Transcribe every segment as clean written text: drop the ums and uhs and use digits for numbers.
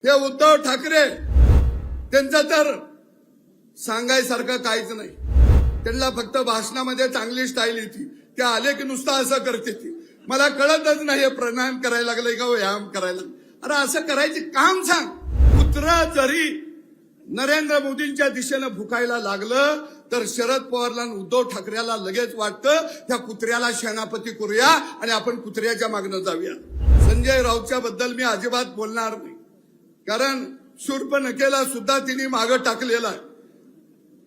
हे उद्धव ठाकरे त्यांचं तर सांगायसारखं काहीच नाही. त्यांना फक्त भाषणामध्ये चांगली स्टाईल येते. ते आले की नुसतं असं करते ती. मला कळतच नाही प्राणायाम करायला लागले का व्यायाम करायला. अरे असं करायचे काम सांग. कुत्रा जरी नरेंद्र मोदींच्या दिशेनं भुकायला लागलं तर शरद पवारला आणि उद्धव ठाकरेला लगेच वाटतं त्या कुत्र्याला सेनापती करूया आणि आपण कुत्र्याच्या मागणं जाऊया. संजय राऊतच्या बद्दल मी अजिबात बोलणार नाही, कारण शूर्पणखेला सुद्धा तिने मागं टाकलेला आहे.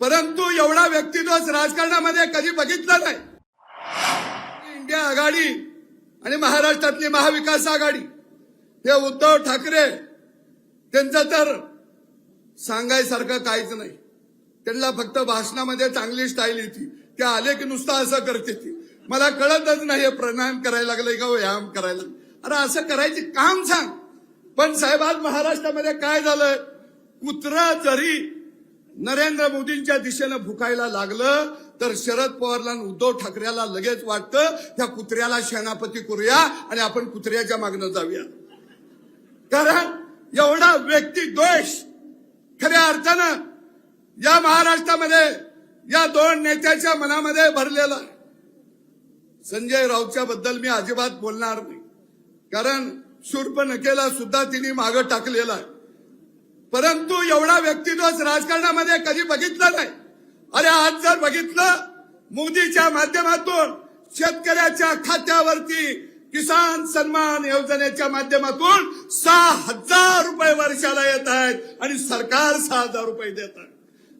परंतु एवढा व्यक्तित्व राजकारणामध्ये कधी बघितलं नाही. इंडिया आघाडी आणि महाराष्ट्रातली महाविकास आघाडी हे उद्धव ठाकरे त्यांचं तर सांगायसारखं काहीच नाही. त्यांना फक्त भाषणामध्ये चांगली स्टाईल येते. ते आले की नुसतं असं करते ती. मला कळतच नाही प्राणायाम करायला लागले का व्यायाम करायला. अरे असं करायचे काम सांग. पण साहेब आज महाराष्ट्रामध्ये काय झालं, कुत्रा जरी नरेंद्र मोदींच्या दिशेनं भुकायला लागलं तर शरद पवारला आणि उद्धव ठाकरेला लगेच वाटतं त्या कुत्र्याला सेनापती करूया आणि आपण कुत्र्याच्या मागणं जाऊया. कारण एवढा व्यक्तिद्वेष खऱ्या अर्थानं या महाराष्ट्रामध्ये या दोन नेत्याच्या मनामध्ये भरलेला आहे. संजय राऊतच्या बद्दल मी अजिबात बोलणार नाही, कारण शूर्पणखेला सुद्धा तिने मागं टाकलेला आहे. परंतु एवढा व्यक्तित्व राजकारणामध्ये कधी बघितलं नाही. अरे आज जर बघितलं, मोदीच्या माध्यमातून शेतकऱ्याच्या खात्यावरती किसान सन्मान योजनेच्या माध्यमातून 6,000 रुपये वर्षाला येत आहेत आणि सरकार 6,000 रुपये देत आहे.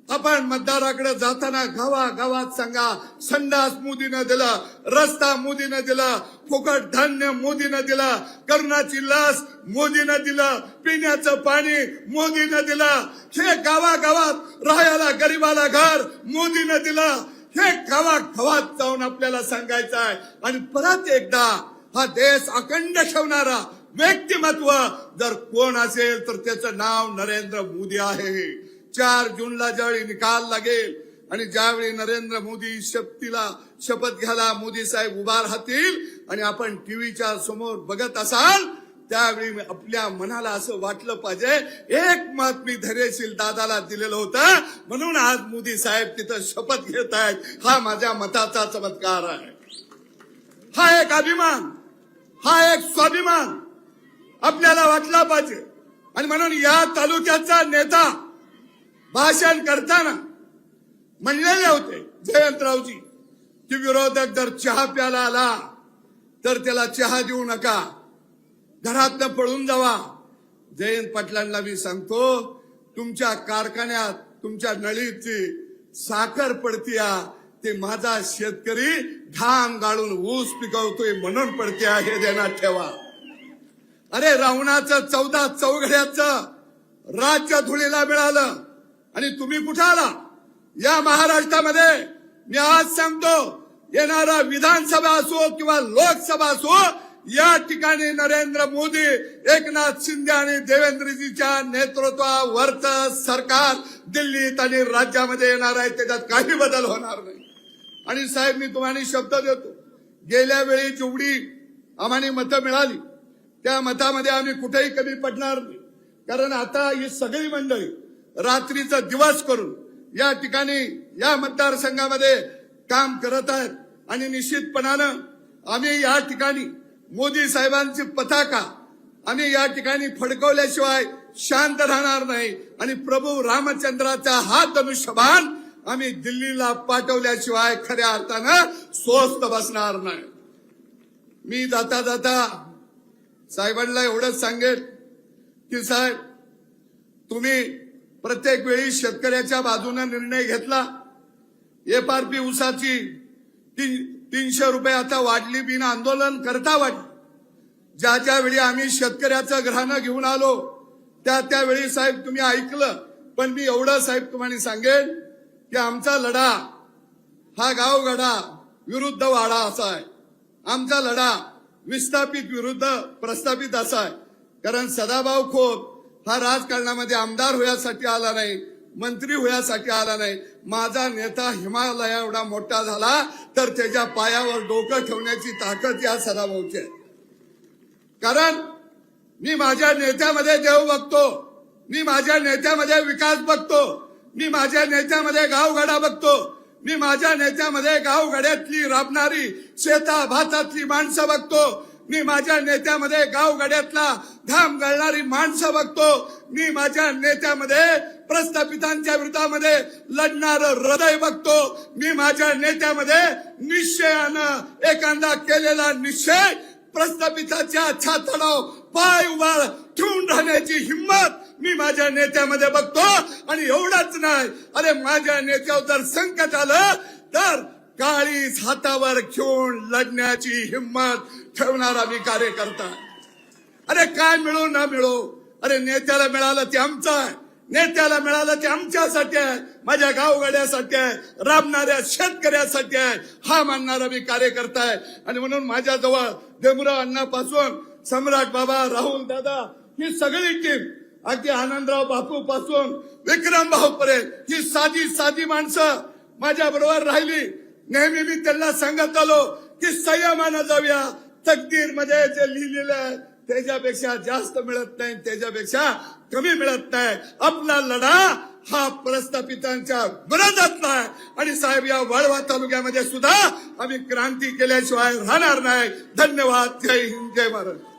आपण मतदाराकडे जाताना गावागावात सांगा, संडास मोदीनं दिला, रस्ता मोदीनं दिला, फुकट धान्य मोदीनं दिला, करोनाची लस मोदीनं दिलं, पिण्याचं पाणी मोदीनं दिलं, हे गावागावात राहायला गरीबाला घर मोदीनं दिलं. हे गावागावात जाऊन आपल्याला सांगायचं आहे. आणि परत एकदा हा देश अखंड ठेवणारा व्यक्तिमत्व जर कोण असेल तर त्याचं नाव नरेंद्र मोदी आहे. 4 जूनला ज्यावेळी निकाल लागेल आणि ज्यावेळी नरेंद्र मोदी शपथ घ्यायला मोदी साहेब उभा राहतील आणि आपण टीव्हीच्या समोर बघत असाल, त्यावेळी आपल्या मनाला असं वाटलं पाहिजे, एक मत मी धैर्यशील दादाला दिलेलं होतं म्हणून आज मोदी साहेब तिथं शपथ घेत आहेत. हा माझ्या मताचा चमत्कार आहे. हा एक अभिमान, हा एक स्वाभिमान आपल्याला वाटला पाहिजे. आणि म्हणून या तालुक्याचा नेता भाषण करताना म्हणलेले होते जयंतरावजी की विरोधक जर चहा प्यायला आला तर त्याला चहा देऊ नका, घरातनं पळून जावा. जयंत पाटलांना मी सांगतो, तुमच्या कारखान्यात तुमच्या नळीची साखर पडतीया ते माझा शेतकरी घाम गाळून ऊस पिकवतोय म्हणून पडतीया, हे ध्यानात ठेवा. अरे रावणाचं 14 चौघड्याचं राज्य धुळीला मिळालं आणि तुम्ही कुठं आला. या महाराष्ट्रामध्ये मी आज सांगतो, येणारा विधानसभा असो किंवा लोकसभा असो, या ठिकाणी नरेंद्र मोदी, एकनाथ शिंदे आणि देवेंद्रजीच्या नेतृत्वावरचं सरकार दिल्लीत आणि राज्यामध्ये येणार आहे. त्याच्यात काही बदल होणार नाही. आणि साहेब मी तुम्हाला शब्द देतो, गेल्या वेळी जेवढी आम्हाला मतं मिळाली त्या मतामध्ये आम्ही कुठेही कमी पडणार नाही. कारण आता ही सगळी मंडळी रात्रीचा दिवस करून या ठिकाणी या मतदारसंघामध्ये काम करत आहेत. आणि निश्चितपणानं आम्ही या ठिकाणी मोदी साहेबांची पताका आम्ही या ठिकाणी फडकवल्याशिवाय शांत राहणार नाही. आणि प्रभू रामचंद्राचा हा धनुष्यबाण आम्ही दिल्लीला पाठवल्याशिवाय खऱ्या अर्थानं स्वस्थ बसणार नाही. मी जाता जाता साहेबांना एवढंच सांगेन की साहेब, तुम्ही प्रत्येक वेळी शेतकऱ्याच्या बाजूने निर्णय घेतला. एफआरपी ऊसाची 300 रुपये आता वाढली, बिन आंदोलन करता वाढली. ज्या ज्या वेळी आम्ही शेतकऱ्याचं घराणं घेऊन आलो त्यावेळी साहेब तुम्ही ऐकलं. पण मी एवढं साहेब तुम्हाला सांगेन की आमचा लढा हा गावगडा विरुद्ध वाडा असा आहे. आमचा लढा विस्थापित विरुद्ध प्रस्थापित असा आहे. कारण सदाभाऊ खोत हा राजकारणामध्ये आमदार होण्यासाठी आला नाही, मंत्री होण्यासाठी आला नाही. माझा नेता हिमालया एवढा मोठा झाला तर त्याच्या पायावर डोकं ठेवण्याची ताकद या सदाभाऊची आहे. कारण मी माझ्या नेत्यामध्ये देव बघतो, मी माझ्या नेत्यामध्ये विकास बघतो, मी माझ्या नेत्यामध्ये गावगाडा बघतो, मी माझ्या नेत्यामध्ये गावगाड्यातली राबणारी शेता भातातली माणसं बघतो, मी माझ्या नेत्यामध्ये गावगाड्यातला घाम गळणारी माणसं बघतो, मी माझ्या नेत्यामध्ये प्रस्थापितांच्या विरोधामध्ये लढणारं हृदय बघतो, मी माझ्या नेत्यामध्ये निश्चयानं एखादा केलेला निश्चय प्रस्थापिताच्या छातडाव पाय उभा ठेवून राहण्याची हिंमत मी माझ्या नेत्यामध्ये बघतो. आणि एवढंच नाही, अरे माझ्या नेत्यावर जर संकट आलं तर काळीच हातावर घेऊन लढण्याची हिंमत ठेवणारा मी कार्यकर्ता. अरे काय मिळो ना मिळो, अरे नेत्याला मिळालं ते आमचं आहे, नेत्याला मिळालं ते आमच्यासाठी आहे, माझ्या गावगाड्यासाठी आहे, राबणाऱ्या शेतकऱ्यासाठी आहे, हा मानणारा मी कार्यकर्ता आहे. आणि म्हणून माझ्याजवळ देवराव अण्णापासून सम्राट बाबा, राहुल दादा, ही सगळी टीम, अगदी आनंदराव बापू पासून विक्रम भाऊ पर्यंत ही साधी साधी माणसं माझ्या बरोबर राहिली. नेहमी मी त्यांना सांगत आलो की संयमानं जाऊया, तकदीर मध्ये जे लिहिलेलं आहे त्याच्यापेक्षा जास्त मिळत नाही, त्याच्यापेक्षा कमी मिळत नाही. आपला लढा हा प्रस्थापितांच्या विरोधातला आहे. आणि साहेब, या वाळवा तालुक्यामध्ये सुद्धा आम्ही क्रांती केल्याशिवाय राहणार नाही. धन्यवाद. जय हिंद, जय महाराष्ट्र.